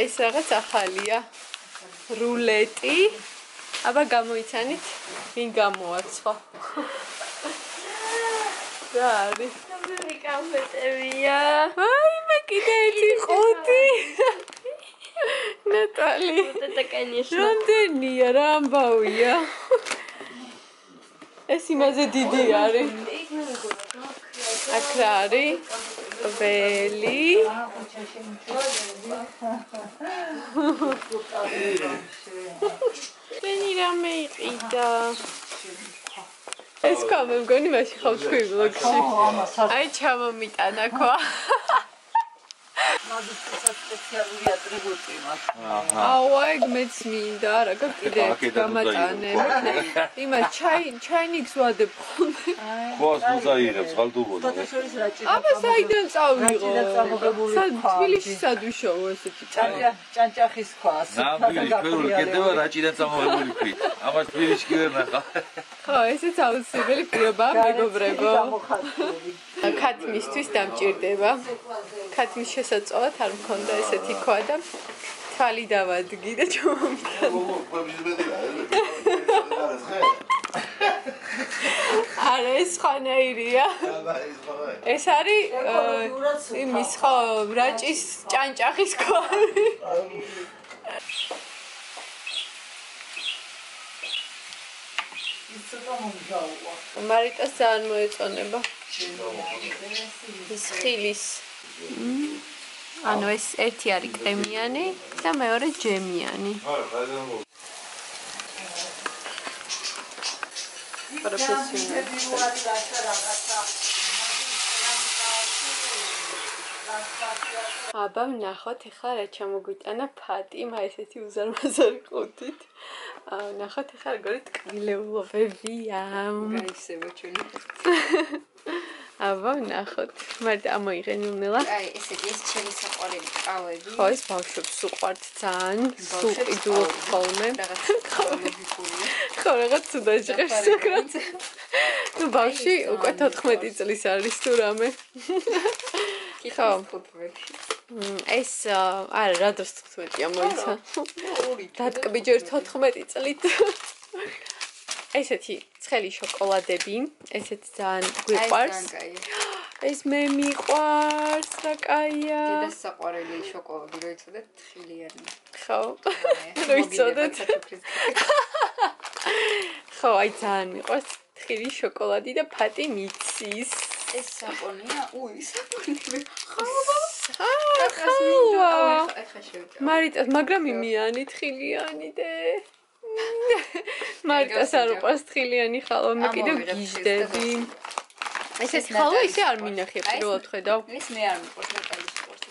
ეს რაღაც ახალია. რულეტი. აბა გამოიცანით, ვინ გამოაქვს ხო? რა არის? ნამდვილი კამფეტებია. აი, მე კიდე ერთი ყუთი. ნატალი. რამდენია, რა ამბავია? ეს იმაზე დიდი არის. აქ რა არის? ველი. შენი რამე იყიდა? ეს ხო მე მგონი მაშინ ხავ თქვი ბლოგში. აი ჩამომიტანა ხო? სპეციალური ატრიბუტი მაქვს. აუეგ მეც მინდა, რა კიდე გამატანე. იმას ჩაინიქს ვადებ ხოლმე. ხოს მოზაირებს ხალდუბოდა. აბა საიდან წავიღო? თბილისში სადუშაო ესეთი ჭანჭახის ქვას. ნამდვილი ფერული კეთება რაჭიდან წამოღებული ქვით. ამას თბილისში კი ვერ ნახა. ხო, ესეც აუცილებელი პირობაა, მეგობრებო. ქათმისთვის დამჭირდება. ქათმის შესაწყობად არ მქონდა ესეთი ქვა და თვალი დავადგი და ჩამომიტანა. არა, ეს ხანაირია. ეს არის იმის ხო, რაჭის ჭანჭახის ქვა. მარიტას ძალიან მოეწონება. ხილის. ანუ ეს ერთი არის კრემიანი და მეორე ჯემიანი. აბა ვნახოთ ახლა რა ჩამოგვიტანა ფატიმა ესეთი უზარმაზარი ყუთით. ვნახოთ ახლა როგორი ტკბილებულებია. გაიხსება ჩვენი. აბა ვნახოთ. მართა ამოიღე ნულა. აი ესეთი ეს ჩემი საყვარელი კავები. ხო, ეს ბავშვებს უყვართ ძალიან. სულ ყიდულობ ხოლმე. ხო, რაღაც ცუდა ჟღერს საკრაც. ნუ ბავშვი უკვე 14 წლის არის თუ რამე. ხო. ეს არა, რა დროს 15-ია მოიცა. დატკბი ჯერ 14 წლით. ესეთი ცხელი შოკოლადები, ესეც ძალიან გვიყვარს. ეს მე მიყვარს, რა კაია. დედას საყვარელი შოკოლადი რო იცოდეთ, თხილიანი. ხო. რო იცოდეთ. ხო, აი ძალიან მიყვარს თხილი შოკოლადი და ფატი მიცის. ეს საპონია? უი, საპონია. ხალვა. მარიტას, მაგრამ იმიანი თხილიანი და მარიტას არ უყვარს თხილიანი ხალვა, მე კიდევ გიჟდები. ესეთი ხალვა ისე არ მინახე პირველად ხედავ. ეს მე არ მიყვარს, ნატალის უყვარს.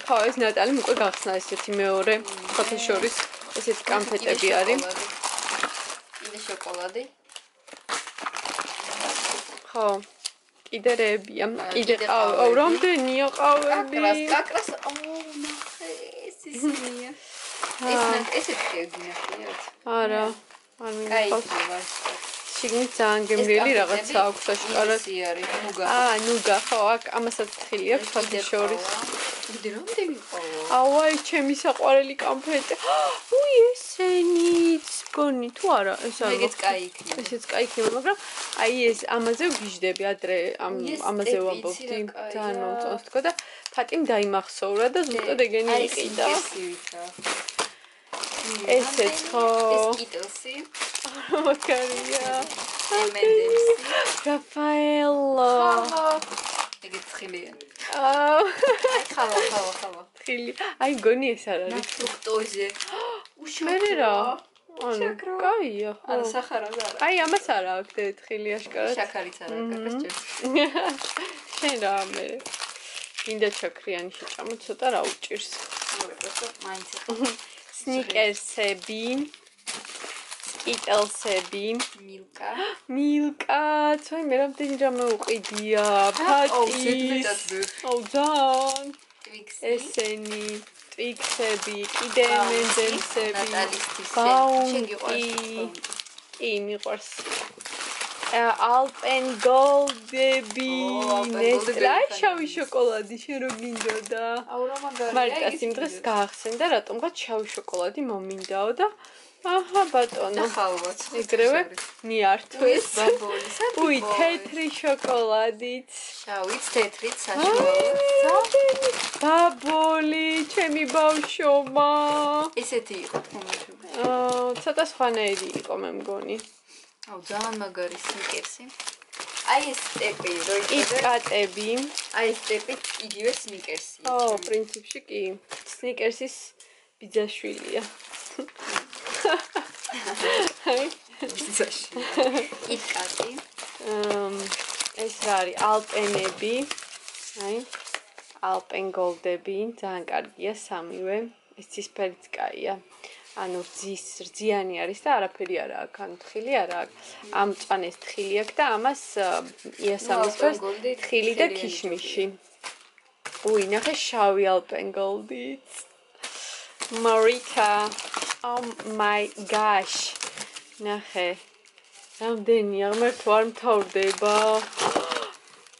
ხო, ეს ნატალიმ უკვე გახსნა ესეთი მეორე, ხოთა შორის ესეთი კამფეტები არის. კიდე შოკოლადი. ხო. კიდე რეებია, კიდე ყავი. აუ, რამდენია ყავები. კაკრას, ნახე, ეს ისინია. ესეთი გინახიათ. არა, არ მინახავს. კაი, შიგნით ძალიან გემრიელი რაღაცა აქვს აშკარად. ნუგა. ნუგა, ხო, აქ ამასაც თხილი აქვს ხოთა შორის. კიდე რამდენი ყავა? აუ, აი, ჩემი საყვარელი კამფეტი. უი, ესენიც გონი თუ არა, ეს არა. ეგეც კაი იქნება. ესეც კაი იქნება, მაგრამ აი ეს ამაზე ვგიჟდები, ადრე ამაზე ვამბობდი. ძალიან მომწონს თქო და ფატიმ დაიმახსოვრა და ზუსტად ეგენი იყიდა. ესეც ხო. ეს კიტელსი. მაგარია. M&M's. რაფაელო. ეგეც ხილიანი. აუ. აი ხავა. ხილი. აი გონი ეს არ არის. ფრუქტოზე. მერე რა? ანუ კაია. არა სახარად არა. აი ამას არა აქვს თხილი აშკარად. შაქარიც არა კაკას ჭერს. შენ რა მე მინდა ჩაქრიანი შეჭამო ცოტა რა უჭირს. მაინც სნიკერსები, სკიტელსები, მილკა, ცოი მე რამდენი რამე უყიდია, ფატი. აუ ძალიან. ესენი ტვიქსები, კიდე M&M'sები, ბაუნტი. კი, მიყვარს. ალპენგოლდები ნესტლა შავი შოკოლადი შენ რო გინდოდა აურა მაგარი მარიტას იმ დღეს გაახსენდა რატომღაც შავი შოკოლადი მომინდაო და აჰა ბატონო ხალვაც ეგრევე მიართვეს ბაბოლის უი თეთრი შოკოლადით შავიც თეთრით საშუალო ბაბოლი ჩემი ბავშვობა ესეთი იყო თუმაშები ცოტა სხვანაირი იყო მე მგონი აუ ძალიან მაგარი სნიკერსი აი ეს სტეპი რო კიტკატები აი ეს სტეპი იგივე სნიკერსი პრინციპში კი სნიკერსის ბიძაშვილია კიტკატი ეს რა არის ალპენები აი ალპენგოლდები ძალიან კარგია სამივე ეს ცისფერიც კაია ანუ რძიანი არის და არაფერი არა აქვს ან თხილი არა აქვს ამ წვანეს თხილი აქვს და ამას იასამისფერს თხილი და ქიშმიში უი ნახე შავი ალპენგოლდიც Marita oh my gosh ნახე რამდენი აღმერთო არ მთავრდება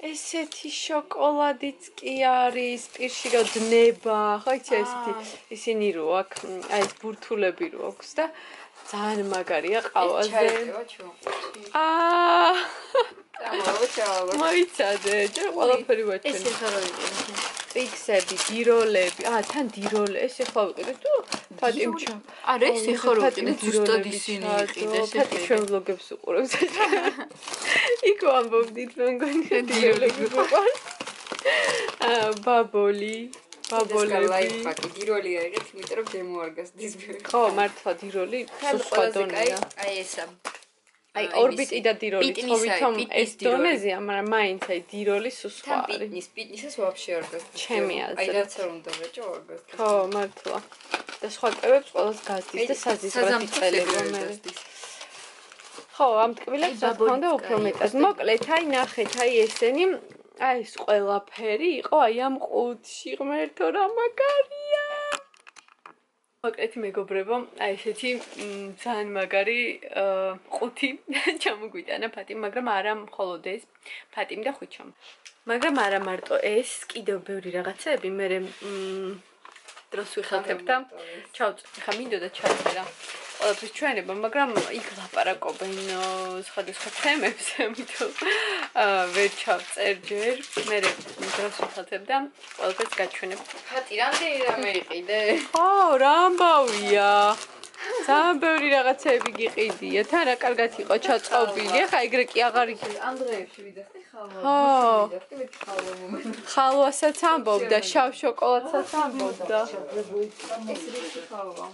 ესეთი შოკოლადიც კი არის პირში რო დნება ხო იცი ესეთი ისინი რო აქვს აი ეს ბურთულები რო აქვს და ძალიან მაგარია ყავაზე მოიცადე ჯერ ყველაფერი ვაჩვენე ეს ხარო იყო ტიქსები, დიროლები. თან დიროლე, ეს ახლა ვიყიდე თუ ფატიმჩა. არა, ეს ახლა რო ვიყიდე ზუსტად ისინი იყიდეს. ფატი ჩვენ ვლოგებს უყურებს. იქ ვამბობდით მე მგონი დიროლები უყურებს. ბაბოლი, ბაბოლები. ფაკი დიროლია ეგეთ, იმიტომ რომ დემო არ გასდის მე. ხო, მართლა დიროლი სხვა დონეა. აი ესა. აი ორბიტი და დიროლი თვითონ ეს დონეზეა, მაგრამ მაინც აი დიროლი სხვა არის. პიტნისას ვაფშე არ გასდის. ჩემი აზრით. აი რაც არ უნდა ბეჭო არ გასდის. ხო, მართლა. და სხვა კვებებს ყველას გასდის და საზისრად იწყება მე. ხო, ამ ტკბილებს რა თქმა უნდა უფრო მეტად. მოკლედ, აი ნახეთ, აი ესენი, აი ეს ყველაფერი იყო აი ამ ყუთში, ღმერთო რა მაგარია. მოკლედ მეგობრებო, აი ესეთი ძალიან მაგარი ყუთი ჩამოგვიტანა ფატიმ, მაგრამ არა მხოლოდ ეს, ფატიმ და ხვიჩამ. მაგრამ არა მარტო ეს, კიდევ ბევრი რაღაცები მე დროს ვიხელთებ და ჩავწერ. ხა მინდოდა ჩაწერა ყველაფრის ჩვენება, მაგრამ იქ ლაპარაკობენ სხვადასხვა თემებს, ამიტომ ვერ ჩავწერ ჯერ. მე დროს ვიხელთებ და ყველაფერს გაჩვენებ. ფატი რამდენი რამე იყიდე? ხო, რა ამბავია. ძალიან ბევრი რაღაცები გიყიდია. თან რა კარგად იყო ჩაწყობილი. ახლა ეგრე კი აღარ იქნება. ამ დღეებში ვიდახტი ხალვა. ხო. ვიდახტი მე ხალვა მომენტ. ხალვასაც ამბობდა, შავ შოკოლადსაც ამბობდა. ეს რისი ხალვა?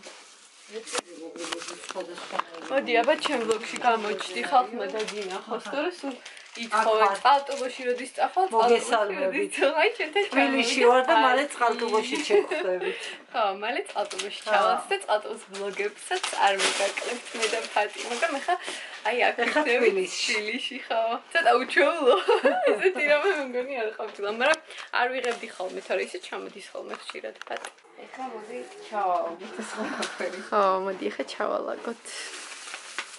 მოდი, აბა ჩემ ბლოგში გამოჩდი ხალხმა დაგინახოს, თორე სულ ითხოვე წყალტუბოში როდის წახვალ, მოგესალმებით. აი ჩვენთან თბილისში ვარ და მალე წყალტუბოში შევხვდებით. ხო, მალე წყალტუბოში ჩავალთ და წყალტუბოს ბლოგებსაც არ მოგაკლებთ მე და ფატი, მაგრამ ახლა აი აქ თბილისში ხო. ცოტა უჩვეულო. ესეთი რამე მე მგონი არ ყავდა, მაგრამ არ ვიღებდი ხოლმე, თორე ისე ჩამოდის ხოლმე ხშირად ფატი. ეხლა მოდი ჩავალოთ ეს ყველაფერი. ხო, მოდი ახლა ჩავალაგოთ.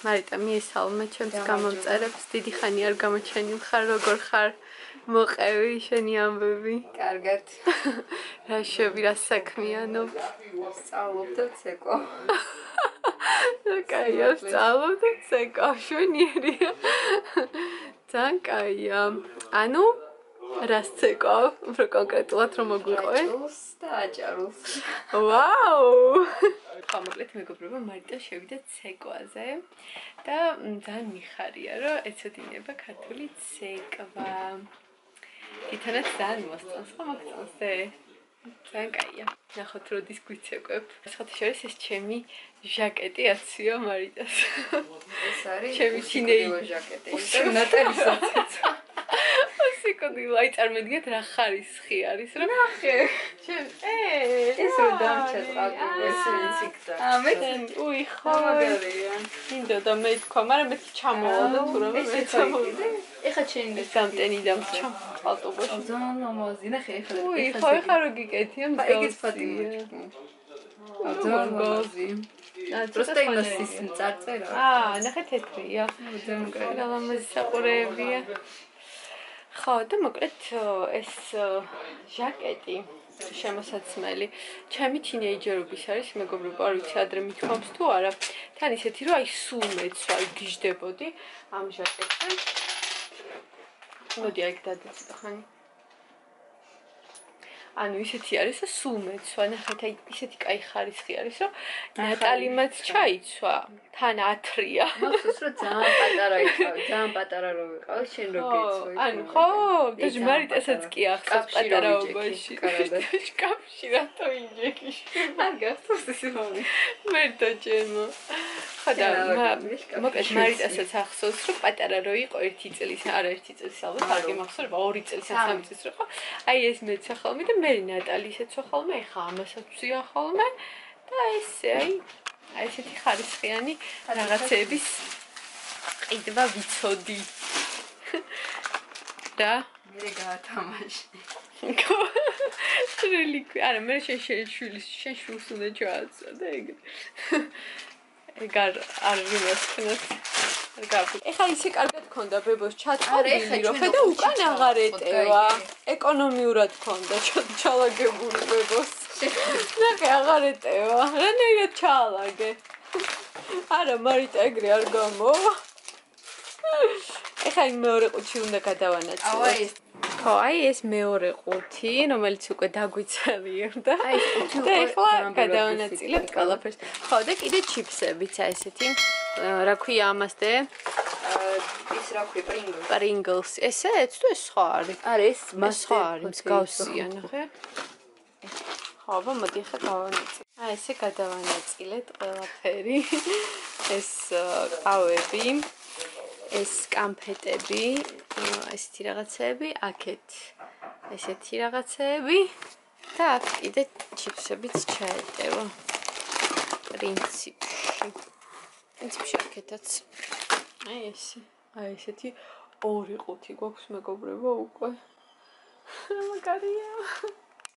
მარიტა, მიესალმე ჩემს გამომწერებს. დიდი ხანი არ გამოჩენილ ხარ, როგორ ხარ? მოყევი შენი ამბები. კარგად. რა შევი, რა საქმიანობ? სწავლობ და ცეკვა. კაია, სწავლობ და ცეკვა, შვენიერია. ძალიან კაია. ანუ რას ცეკვავ? უფრო კონკრეტულად რომ მოგვიყვე? აჭარულს და აჭარულს. ვაუ! ხო, მოკლედ მეგობრებო, მარიტა შევიდა ცეკვაზე და ძალიან მიხარია, რომ ეცოდინება ქართული ცეკვა. თითქოს ძალიან მოსწონს, ხო მოგწონს? ძალიან კაია. ნახოთ როდის გვიცეკვებ. სხვათა შორის ეს ჩემი ჟაკეტი აციო მარიტას. ეს არის ჩემი თინეიჯერ ჟაკეტი. იმიტომ ნატალისაც. სიკონდილო, აი წარმოგიდგენთ რა ხარისხი არის, რომ ნახე. ჩემ ეს რო დამჩა წყალტუბოში ციკდა. მე უი ხო მაგარია. მინდოდა მე თქვა, მაგრამ მე ჩამოვალ და თუ რამე მე ჩამოვიდე. ეხა ჩენი დამტენი დამჩა წყალტუბოში. ძალიან ლამაზი. ნახე ეხლა. უი ხო ეხა რო გიკეთია მსგავსია. ძალიან ლამაზი. Просто იმას ის წარწერა. ნახე თეთრია. ლამაზი საყურეებია. ხო, და მოკლედ ეს ჟაკეტი შემოსაცმელი. ჩემი თინეიჯერობის არის, მეგობრებო, არ ვიცი ადრე მithქვამს თუ არა. თან ისეთი რომ აი სულ მეცვა, გიждდებოდი ამ ჟაკეტზე. მოდი აი გადაციტა ხანი. ანუ ისეთი არის, რომ სულ მეცვა, ნახეთ, აი ისეთი კაი ხარისხი არის, რომ ნატალიმაც ჩაიცვა, თან ათრია. მახსოვს რომ ძალიან პატარა იყავი, ძალიან პატარა რო ვიყავ, შენ რო გეცვი. ანუ ხო, და მარიტასაც კი ახსოვს პატარაობაში. შკაფში რატო ინჯექი? არ გახსოვს ეს მომი. მერტო ჩემო. ხოდა მოკლედ მარიტასაც ახსოვს, რომ პატარა რო იყო 1 წლის, არა 1 წლის, ალბათ არ გემახსოვრება 2 წლის, 3 წლის რო იყო. აი ეს მეცვა ხოლმე და მე ნატალი შეცვა ხოლმე, ეხა ამასაც ვცია ხოლმე და ესე აი ესეთი ხარისხიანი რაღაცების ყიდვა ვიცოდი. და მე გაათამაშე. რელიკვი. არა, მე შენ შვილს უნდა ჩააცვა და ეგ. ეგ არ გიმოსქნოთ. ეხლა ისე კარგად ქონდა ბებოს ჩატყობილი რომ ხედა უკან აღარ ეტევა. ეკონომიურად ქონდა ჩალაგებული ბებოს. ნახე აღარ ეტევა. რანაირად ჩაალაგე. არა, მარიტა ეგრე არ გამოვა. ეხლა მეორე ყუთი უნდა გადავანაწილოთ. ხო, აი ეს მეორე ყუთი, რომელიც უკვე დაგვიცალიერდა. აი ეს ყუთი და ეხლა გადავანაწილებთ ყველაფერს. ხო, და კიდე ჩიფსებიც აი ესეთი. რა ქვია ამასდე? ის რა ქვია, Pringles. ესეც თუ ეს სხვა არის? არა, ეს სხვა არის, მსგავსია, ნახე. ხო, აბა მოდი ხა გავანაწილოთ. აი ესე გადავანაწილეთ ყველაფერი. ეს ყავები, ეს კამფეტები, ესეთი რაღაცეები, აქეთ ესეთი რაღაცეები და აქ კიდე ჩიფსებიც ჩაეტევა. პრინციპში აქეთაც. აი ესეთი ორი ყუთი გვაქვს მეგობრებო უკვე. მაგარია.